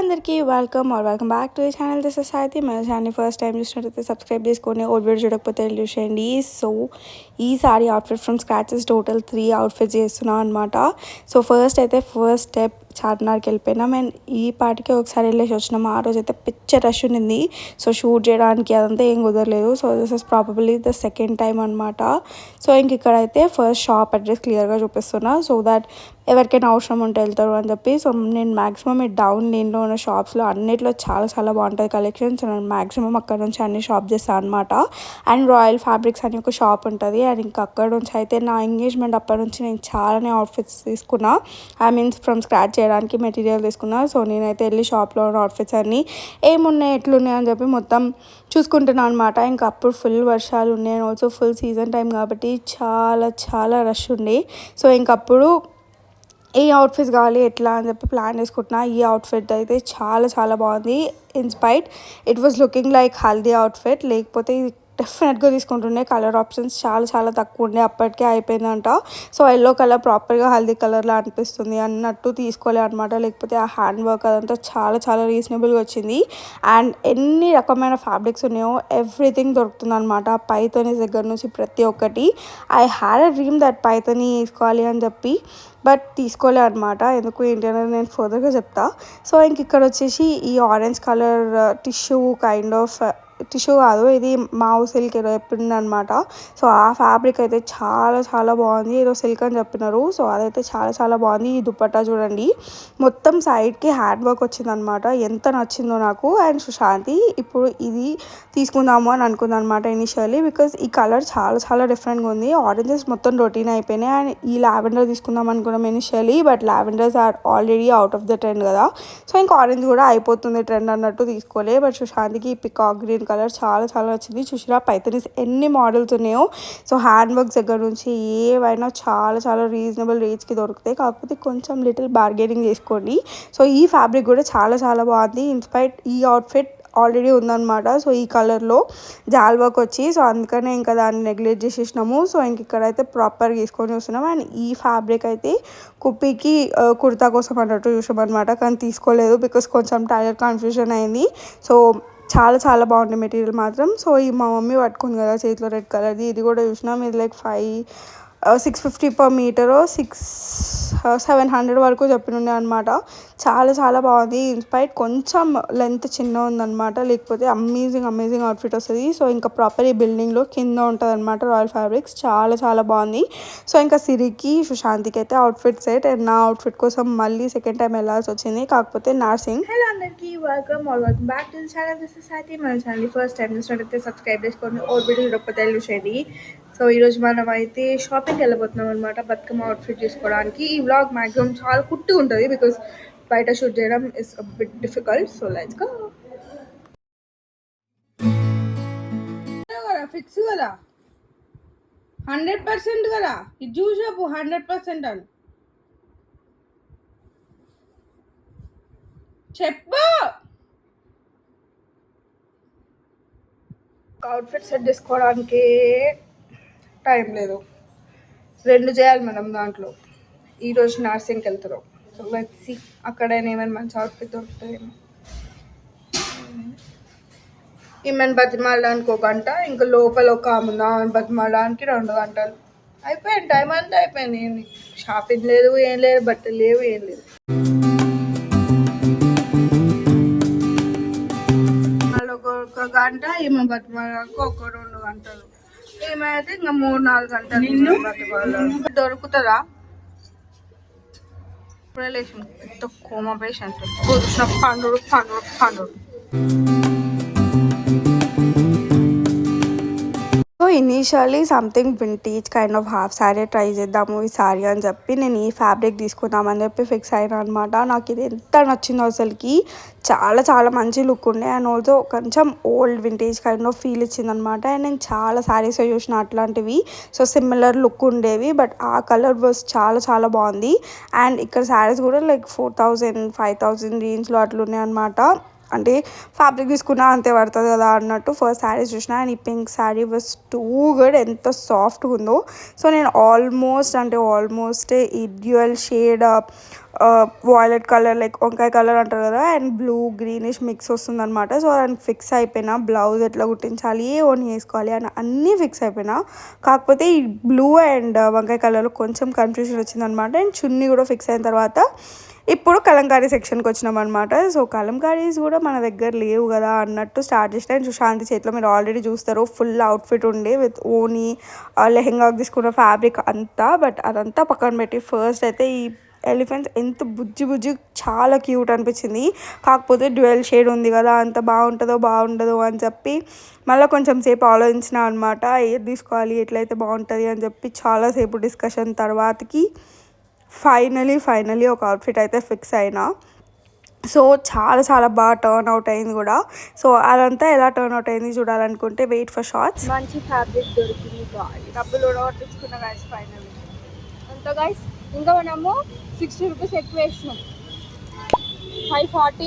అందరికీ welcome back to the channel. This is Saiti. మన channel first time చూసినట్టయితే subscribe చేసుకొని ఓల్డ్ వీడియో చూడకపోతే చూసేయండి. సో ఈ saree outfit from scratches total 3 outfits చేస్తున్నాను అనమాట. సో ఫస్ట్ స్టెప్ చార్మినార్కి వెళ్ళిపోయినాం అండ్ ఈ పాటికి ఒకసారి వెళ్ళేసి వచ్చినాం. ఆ రోజు అయితే పిచ్చ రష్ ఉండింది. సో షూట్ చేయడానికి అదంతా ఏం కుదరలేదు. So this is probably the second time అనమాట. సో ఇంక ఇక్కడైతే ఫస్ట్ షాప్ అడ్రస్ క్లియర్గా చూపిస్తున్నా సో దాట్ ఎవరికైనా అవసరం ఉంటే వెళ్తారు అని చెప్పి. సో నేను మ్యాక్సిమం ఈ డౌన్ లేన్లో ఉన్న షాప్స్లో అన్నిట్లో చాలా బాగుంటుంది కలెక్షన్స్. నేను మ్యాక్సిమం అక్కడ నుంచి అన్ని షాప్ చేస్తాను అనమాట. అండ్ రాయల్ ఫ్యాబ్రిక్స్ అని ఒక షాప్ ఉంటుంది. అండ్ ఇంకా అక్కడ నుంచి అయితే నా ఎంగేజ్మెంట్ అప్పటి నుంచి నేను చాలానే అవుట్ఫిట్స్ తీసుకున్నా. ఐ మీన్స్ ఫ్రమ్ స్క్రాచ్ చేయడానికి మెటీరియల్ తీసుకున్నా. సో నేనైతే వెళ్ళి షాప్లో ఉన్న అవుట్ఫిట్స్ అన్నీ ఏమున్నాయి ఎట్లున్నాయి అని చెప్పి మొత్తం చూసుకుంటున్నాను అనమాట. ఇంకా అప్పుడు ఫుల్ వర్షాలు ఉన్నాయి and also full season time కాబట్టి చాలా రష్ ఉండి. సో ఇంకప్పుడు ఈ అవుట్ఫిట్స్ కావాలి ఎట్లా అని చెప్పి ప్లాన్ చేసుకుంటున్నా. ఈ అవుట్ఫిట్ అయితే చాలా బాగుంది. Inspired it was looking like haldi outfit. లేకపోతే ఇది డెఫినెట్గా తీసుకుంటుండే. కలర్ ఆప్షన్స్ చాలా తక్కువ ఉండే, అప్పటికే అయిపోయిందంట. సో ఎల్లో కలర్ ప్రాపర్గా హల్దీ కలర్లా అనిపిస్తుంది అన్నట్టు తీసుకోలే అనమాట. లేకపోతే ఆ హ్యాండ్ వర్క్ అదంతా చాలా రీజనబుల్గా వచ్చింది. అండ్ ఎన్ని రకమైన ఫ్యాబ్రిక్స్ ఉన్నాయో ఎవ్రీథింగ్ దొరుకుతుంది అనమాట. పైతోని దగ్గర నుంచి ప్రతి ఒక్కటి. I had a dream that పైతోని తీసుకోవాలి అని చెప్పి, బట్ తీసుకోలే అనమాట. ఎందుకు ఏంటి అనేది నేను ఫర్దర్గా చెప్తా. సో ఇంక ఇక్కడ వచ్చేసి ఈ ఆరెంజ్ కలర్ టిష్యూ టిష్యూ కాదు, ఇది మావు సిల్క్ ఏదో చెప్పింది అనమాట. సో ఆ ఫ్యాబ్రిక్ అయితే చాలా బాగుంది. ఏదో సిల్క్ అని చెప్పినారు. సో అదైతే చాలా బాగుంది. ఈ దుపట్టా చూడండి, మొత్తం సైడ్కి హ్యాండ్ వర్క్ వచ్చింది అనమాట. ఎంత నచ్చిందో నాకు. అండ్ సుశాంతి ఇప్పుడు ఇది తీసుకుందాము అని అనుకుంది అనమాట ఇనిషియల్లీ, బికాజ్ ఈ కలర్ చాలా డిఫరెంట్గా ఉంది. ఆరెంజెస్ మొత్తం రొటీన్ అయిపోయినాయి. అండ్ ఈ లావెండర్ తీసుకుందాం అనుకున్నాం initially, but lavenders are already out of the trend కదా. సో ఇంకా ఆరెంజ్ కూడా అయిపోతుంది ట్రెండ్ అన్నట్టు తీసుకోలే. బట్ సుశాంతికి పికాక్ గ్రీన్ కలర్ చాలా నచ్చింది. చూసిరా పైతనీస్ ఎన్ని మోడల్స్ ఉన్నాయో. సో హ్యాండ్ వర్క్స్ దగ్గర నుంచి ఏవైనా చాలా రీజనబుల్ రేట్స్కి దొరుకుతాయి. కాకపోతే కొంచెం లిటిల్ బార్గెనింగ్ చేసుకోండి. సో ఈ ఫ్యాబ్రిక్ కూడా చాలా బాగుంది. ఇన్స్పైర్డ్ ఈ అవుట్ఫిట్ ఆల్రెడీ ఉందన్నమాట. సో ఈ కలర్లో జాల్ వర్క్ వచ్చి, సో అందుకనే ఇంకా దాన్ని నెగ్లెక్ట్ చేసేసినాము. సో ఇంక ఇక్కడైతే ప్రాపర్గా తీసుకొని వస్తున్నాం. అండ్ ఈ ఫ్యాబ్రిక్ అయితే కుప్పీకి కుర్తా కోసం అన్నట్టు చూసామన్నమాట, కానీ తీసుకోలేదు బికాస్ కొంచెం టైలర్ కన్ఫ్యూజన్ అయింది. సో చాలా బాగుంది మెటీరియల్ మాత్రం. సో ఈ మా మమ్మీ పట్టుకుంది కదా చేతిలో రెడ్ కలర్ది, ఇది కూడా చూసినాం. ఇది లైక్ 650 per మీటర్, 700 వరకు చెప్పినుండే అనమాట. చాలా బాగుంది. ఇన్స్పైర్డ్ కొంచెం లెంత్ చిన్న ఉందన్నమాట, లేకపోతే అమేజింగ్ అవుట్ఫిట్ వస్తుంది. సో ఇంకా ప్రాపర్ ఈ బిల్డింగ్లో కింద ఉంటుంది అనమాట రాయల్ ఫ్యాబ్రిక్స్. చాలా బాగుంది. సో ఇంకా సిరికి సుశాంతికి అయితే అవుట్ఫిట్ సెట్. అండ్ నా అవుట్ఫిట్ కోసం మళ్ళీ సెకండ్ టైం వెళ్ళాల్సి వచ్చింది, కాకపోతే నర్సింగ్. హలో అందరికీ welcome back to the channel. This is Saiti. మన ఛానల్ ఫస్ట్ టైం చూసినట్టయితే సబ్స్క్రైబ్ చేసుకోండి, ఓ వీడియో చూడకపోతే చూసేయండి. సో ఈరోజు మనం అయితే షాపింగ్కి వెళ్ళబోతున్నాం అనమాట, బతుకమ్మ అవుట్ఫిట్ చేసుకోవడానికి. ఈ వ్లాగ్ మ్యాక్సిమం చాలా కుట్టు ఉంటుంది బికాస్ బయట షూట్ చేయడం is a bit difficult. So let's go. Fix కదా, 100% కదా. ఇది చూసాపు 100% అని చెప్పు. అవుట్ఫిట్ సెట్ చేసుకోవడానికి టైం లేదు, 2 చేయాలి మనం దాంట్లో. ఈరోజు నర్సింగ్కి వెళ్తున్నాం. సో లెట్స్ సీ అక్కడైనా ఏమైనా మంచి అవుట్ఫిట్ దొరుకుతాయేమో. ఈమెను బతిమాలడానికి 1 గంట, ఇంకా లోపల ఒక ఆమె బతిమాలడానికి 2 గంటలు. అయిపోయింది, టైం అంతా అయిపోయింది. షాపింగ్ లేదు, ఏం లేదు, బట్టలు లేవు, ఏం లేదు. ఒక గంట, ఈమె బతిమాలడానికి 1-2 గంటలు. ఏమైతే ఇంకా 3-4 గంటలు బతకాలి. దొరుకుతుందా? రిలేషన్ కోమా పేషెంట్ కూర్చున్న పండు. So initially something vintage kind of half sari try చేద్దాము ఈ శారీ అని చెప్పి నేను ఈ ఫ్యాబ్రిక్ తీసుకుందామని చెప్పి ఫిక్స్ అయినా అనమాట. నాకు ఇది ఎంత నచ్చిందో అసలుకి. చాలా మంచి లుక్ ఉండే. అండ్ ఆల్సో కొంచెం old vintage kind of feel ఇచ్చిందనమాట. అండ్ నేను చాలా శారీస్ చూసిన అట్లాంటివి, సో సిమిలర్ లుక్ ఉండేవి, బట్ ఆ కలర్ వాజ్ చాలా బాగుంది. అండ్ ఇక్కడ శారీస్ కూడా లైక్ 4000-5000 రేంజ్లో అట్లున్నాయి అనమాట. అంటే ఫ్యాబ్రిక్ తీసుకున్నా అంతే పడుతుంది కదా అన్నట్టు ఫస్ట్ శారీస్ చూసిన. అండ్ ఈ pink sari was too good, ఎంత సాఫ్ట్గా ఉందో. సో నేను ఆల్మోస్ట్ ఈ dual shade violet colour like వంకాయ కలర్ అంటారు కదా, అండ్ బ్లూ గ్రీనిష్ మిక్స్ వస్తుంది అనమాట. సో దానికి ఫిక్స్ అయిపోయినా బ్లౌజ్ ఎట్లా కుట్టించాలి, ఓన్ వేసుకోవాలి అని అన్నీ ఫిక్స్ అయిపోయినా. కాకపోతే ఈ బ్లూ అండ్ వంకాయ కలర్లో కొంచెం కన్ఫ్యూజన్ వచ్చిందనమాట. అండ్ చున్నీ కూడా ఫిక్స్ అయిన తర్వాత ఇప్పుడు కలంకారీ సెక్షన్కి వచ్చినాం అనమాట. సో కలంకారీస్ కూడా మన దగ్గర లేవు కదా అన్నట్టు స్టార్ట్ చేసిన. అండ్ సుశాంతి చేతిలో మీరు ఆల్రెడీ చూస్తారు ఫుల్ అవుట్ఫిట్ ఉండే విత్ ఓనీ లెహెంగాకి తీసుకున్న ఫ్యాబ్రిక్ అంతా. బట్ అదంతా పక్కన పెట్టి ఫస్ట్ అయితే ఈ ఎలిఫెంట్స్ ఎంత బుజ్జి చాలా క్యూట్ అనిపించింది. కాకపోతే డ్యూయల్ షేడ్ ఉంది కదా, అంత బాగుంటుందో అని చెప్పి మళ్ళీ కొంచెం సేపు ఆలోచించిన అనమాట. ఏది తీసుకోవాలి, ఎట్లయితే బాగుంటుంది అని చెప్పి చాలాసేపు డిస్కషన్ తర్వాతకి ఫైనలీ ఒక అవుట్ఫిట్ అయితే ఫిక్స్ అయినా. సో చాలా బాగా టర్న్ అవుట్ అయింది కూడా. సో అదంతా ఎలా టర్న్ అవుట్ అయింది చూడాలనుకుంటే వెయిట్ ఫర్ షార్ట్స్. మంచి ఫ్యాబ్రిక్ దొరికింది, డబ్బులు తీసుకున్న గైస్ ఫైనల్ అంత గైస్. ఇంకా మనము 60 రూపీస్ ఎక్కువ వేసినాం, 540